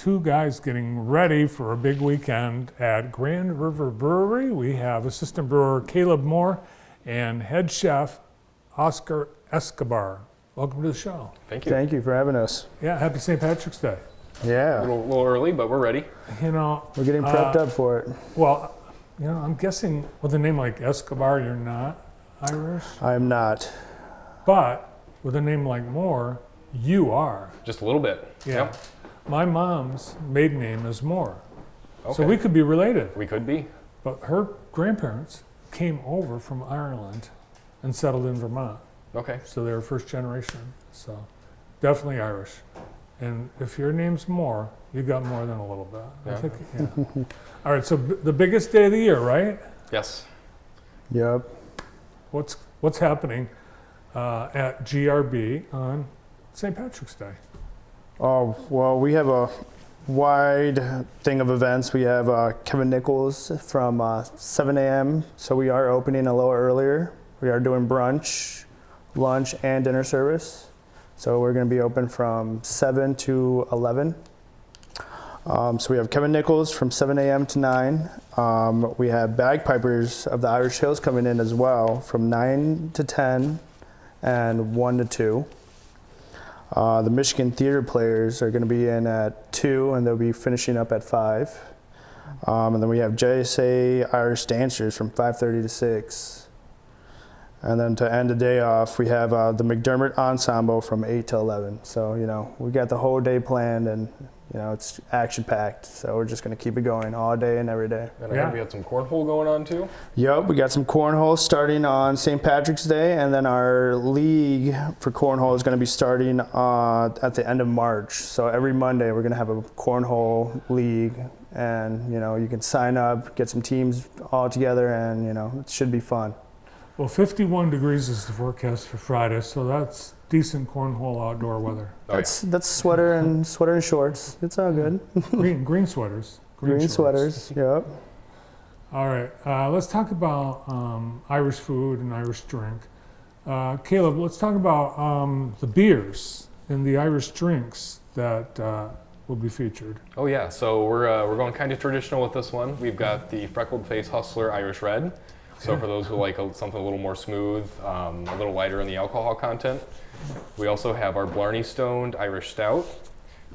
two guys getting ready for a big weekend at Grand River Brewery. We have assistant brewer Caleb Moore and head chef Oscar Escobar. Welcome to the show. Thank you. Thank you for having us. Yeah, happy St. Patrick's Day. Yeah. A little early, but we're ready. You know, We're getting prepped up for it. well, you know, I'm guessing with a name like Escobar, you're not Irish, I am not. but with a name like Moore, you are. Just a little bit. Yeah. Yep. My mom's maiden name is Moore, Okay. so we could be related. We could be. But her grandparents came over from Ireland and settled in Vermont. Okay. So they were first generation. So definitely Irish. And if your name's Moore, you got more than a little bit. I Yeah. think, yeah. All right, so the biggest day of the year, right? Yes. Yep. What's happening at GRB on St. Patrick's Day? Oh, well, we have a wide thing of events. We have Kevin Nichols from 7 a.m. So we are opening a little earlier. We are doing brunch, lunch, and dinner service. So we're going to be open from 7 to 11. So we have Kevin Nichols from 7 a.m. to 9. We have bagpipers of the Irish Hills coming in as well from 9 to 10 and 1 to 2. The Michigan Theater Players are going to be in at 2 and they'll be finishing up at 5. And then we have JSA Irish Dancers from 5:30 to 6. And then to end the day off, we have the McDermott Ensemble from 8 to 11. So, you know, we got the whole day planned and, you know, it's action-packed. So we're just going to keep it going all day and every day. And I heard we had some cornhole going on too. Yep, we got some cornhole starting on St. Patrick's Day. And then our league for cornhole is going to be starting at the end of March. So every Monday, we're going to have a cornhole league. And, you know, you can sign up, get some teams all together, and, you know, it should be fun. Well, 51 degrees is the forecast for Friday, so that's decent cornhole outdoor weather. Oh, That's sweater and shorts. It's all good. Green sweaters. Green shorts. sweaters. Yep. All right, let's talk about Irish food and Irish drink. Caleb, let's talk about the beers and the Irish drinks that will be featured. Oh yeah. So we're going kind of traditional with this one. We've got the Freckled Face Hustler Irish Red. So for those who like something a little more smooth, a little lighter in the alcohol content. We also have our Blarney Stoned Irish Stout,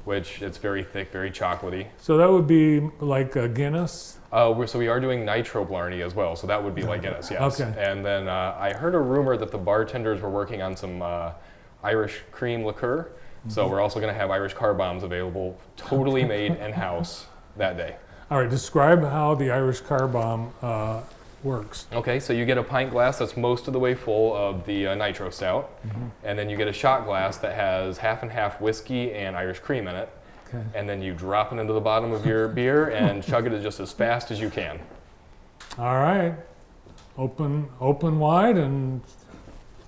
which it's very thick, very chocolatey. So that would be like a Guinness? So we are doing Nitro Blarney as well, so that would be like Guinness, yes. Okay. And then I heard a rumor that the bartenders were working on some Irish cream liqueur. So we're also going to have Irish car bombs available, totally made in-house that day. All right, describe how the Irish car bomb works. Okay, so you get a pint glass that's most of the way full of the nitro stout, and then you get a shot glass that has half and half whiskey and Irish cream in it, Okay. and then you drop it into the bottom of your beer and chug it just as fast as you can. All right, open wide and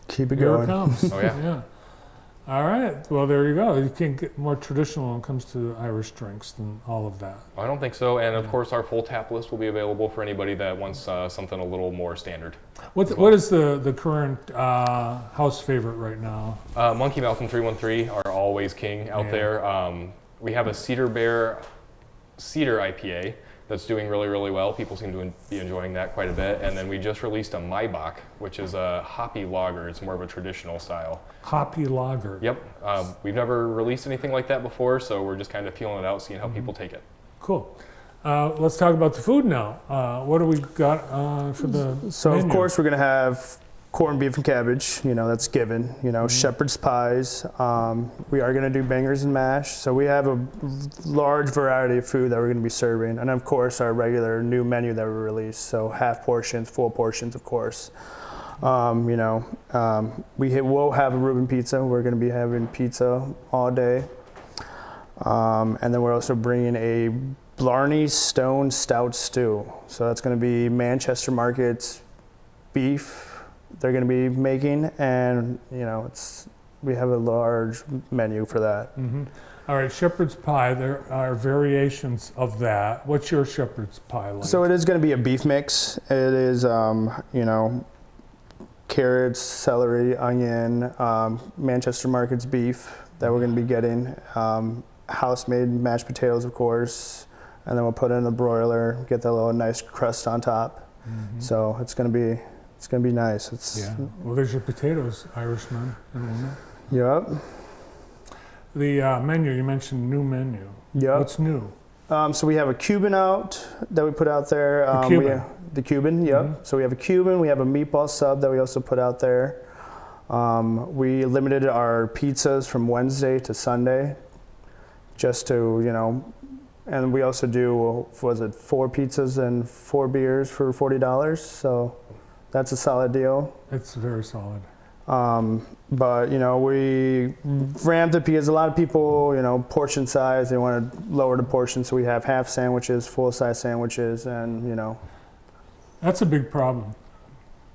Keep it here it going. comes. Oh, yeah. Yeah. All right, well there you go. You can't get more traditional when it comes to Irish drinks than all of that. I don't think so, and of course our full tap list will be available for anybody that wants something a little more standard. What is the current house favorite right now? Monkey Mouth and 313 are always king out Yeah. there. We have a Cedar Bear Cedar IPA that's doing really, really well. People seem to be enjoying that quite a bit. And then we just released a Maibach, which is a hoppy lager. It's more of a traditional style. Hoppy lager. Yep. We've never released anything like that before, so we're just kind of feeling it out, seeing how people take it. Cool. Let's talk about the food now. What do we got for the So menu? of course we're gonna have corned beef and cabbage. You know, that's given. You know, shepherd's pies. We are gonna do bangers and mash. So we have a large variety of food that we're gonna be serving, and of course our regular new menu that we released. So half portions, full portions, of course. We'll have a Reuben pizza. We're gonna be having pizza all day, and then we're also bringing a Blarney Stone Stout Stew. So that's gonna be Manchester Market's beef they're going to be making, and you know, we have a large menu for that. All right, shepherd's pie. There are variations of that. What's your shepherd's pie like? So it is going to be a beef mix. It is, you know, carrots, celery, onion, Manchester Market's beef that we're going to be getting. house-made mashed potatoes, of course, and then we'll put it in the broiler, get that little nice crust on top. So it's gonna be nice. Yeah. Well, there's your potatoes, Irishman. Yep. The menu, you mentioned new menu. Yep. What's new? So we have a Cuban out that we put out there. The Cuban. The Cuban, yep. So we have a Cuban, we have a meatball sub that we also put out there. We limited our pizzas from Wednesday to Sunday, just to, and we also do, 4 pizzas and 4 beers for $40. So that's a solid deal. It's very solid. But we ramped it because a lot of people, portion size, they want to lower the portion. So we have half sandwiches, full size sandwiches, and That's a big problem,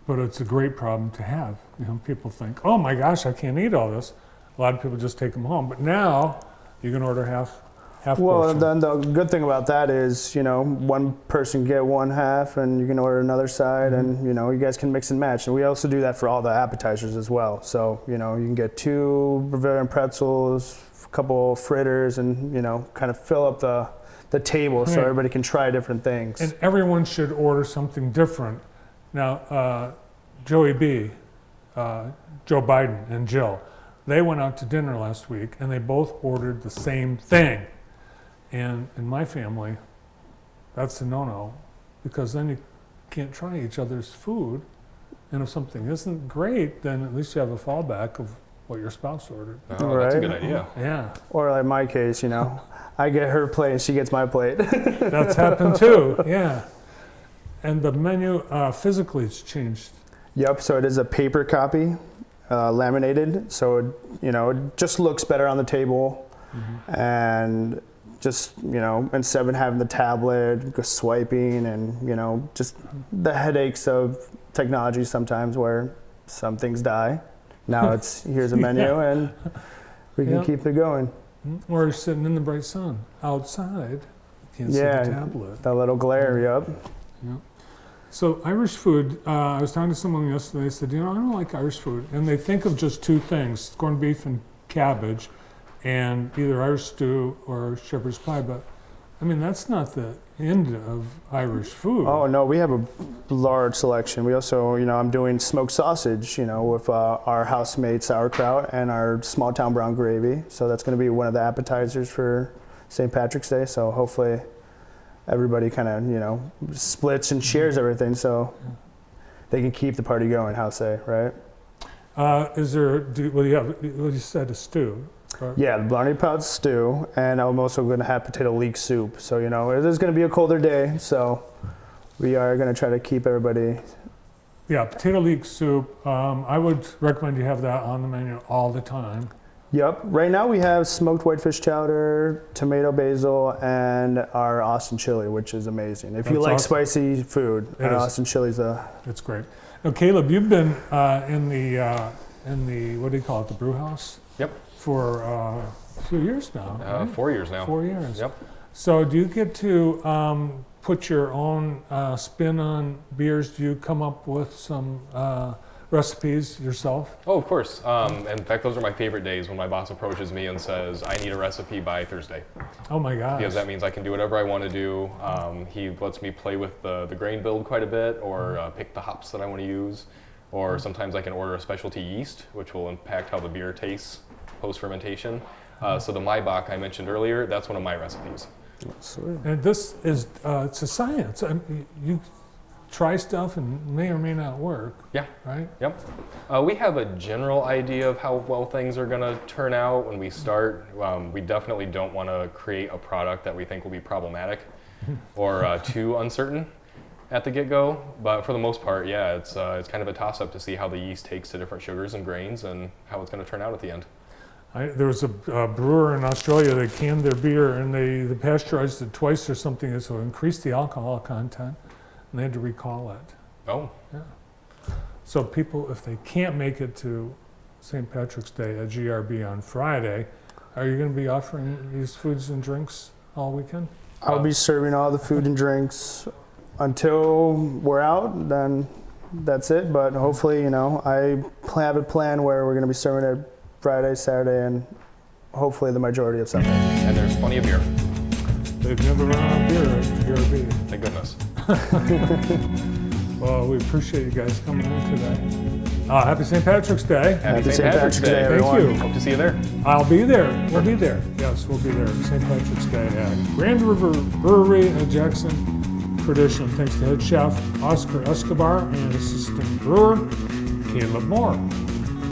but it's a great problem to have. People think, oh my gosh, I can't eat all this. A lot of people just take them home. But now you can order half Well, portion. then the good thing about that is, one person get one half and you can order another side and, you guys can mix and match. And we also do that for all the appetizers as well. So, you can get 2 Bavarian pretzels, a couple fritters and, kind of fill up the table so Right. everybody can try different things. And everyone should order something different. Now, Joey B., Joe Biden and Jill, they went out to dinner last week and they both ordered the same thing. And in my family, that's a no-no, because then you can't try each other's food. And if something isn't great, then at least you have a fallback of what your spouse ordered. Oh, that's a Right. good idea. Yeah, Or like my case, I get her plate and she gets my plate. that's happened too, yeah. And the menu physically has changed. Yep, so it is a paper copy, laminated, so it just looks better on the table, and just instead of having the tablet, go swiping, and just the headaches of technology sometimes where some things die. Now here's a menu and we can Yeah. keep it going. Or you're sitting in the bright sun outside, can't Yeah. see the tablet. That little glare, yep. So Irish food, I was talking to someone yesterday, they said, I don't like Irish food. And they think of just 2 things, corned beef and cabbage, and either Irish stew or shepherd's pie. But, that's not the end of Irish food. Oh no, we have a large selection. We also, I'm doing smoked sausage, with our house-made sauerkraut and our small town brown gravy. So that's going to be one of the appetizers for St. Patrick's Day. So hopefully everybody kind of, splits and shares everything so they can keep the party going, how say, right? Is there, you said a stew. Or, Yeah, the Blarney Pot stew, and I'm also going to have potato leek soup. So, it is going to be a colder day, so we are going to try to keep everybody. Yeah, potato leek soup. I would recommend you have that on the menu all the time. Yep. Right now we have smoked whitefish chowder, tomato basil, and our Austin chili, which is amazing. If you That's like awesome. spicy food, It is. Austin chili's It's great. Now, Caleb, you've been in the what do you call it, the brew house? Yep. For a few years now. Right? 4 years now. 4 years. Yep. So do you get to put your own spin on beers? Do you come up with some recipes yourself? Oh, of course. In fact, those are my favorite days when my boss approaches me and says, I need a recipe by Thursday. Oh my gosh. Because that means I can do whatever I want to do. He lets me play with the grain build quite a bit, or pick the hops that I want to use. Or sometimes I can order a specialty yeast, which will impact how the beer tastes post-fermentation. So the Maibach I mentioned earlier, that's one of my recipes. sweet. And this is, it's a science. You try stuff and may or may not work. Yeah. Right? Yep. We have a general idea of how well things are going to turn out when we start. We definitely don't want to create a product that we think will be problematic or too uncertain at the get-go. But for the most part, yeah, it's kind of a toss-up to see how the yeast takes to different sugars and grains and how it's going to turn out at the end. There was a brewer in Australia that canned their beer and they pasteurized it twice or something, so it increased the alcohol content, and they had to recall it. Oh. Yeah. So people, if they can't make it to St. Patrick's Day at GRB on Friday, are you going to be offering these foods and drinks all weekend? I'll be serving all the food and drinks until we're out, then that's it. But hopefully, I have a plan where we're going to be serving it Friday, Saturday, and hopefully the majority of Sunday. And there's plenty of beer. They've never run out of beer at BRB. Thank goodness. Well, we appreciate you guys coming in today. Happy St. Patrick's Day. Happy St. Patrick's Day, everyone. Thank you. Hope to see you there. I'll be there. We'll be there. Yes, we'll be there. St. Patrick's Day at Grand River Brewery in Jackson. Tradition. Thanks to head chef Oscar Escobar and assistant brewer Caleb Moore.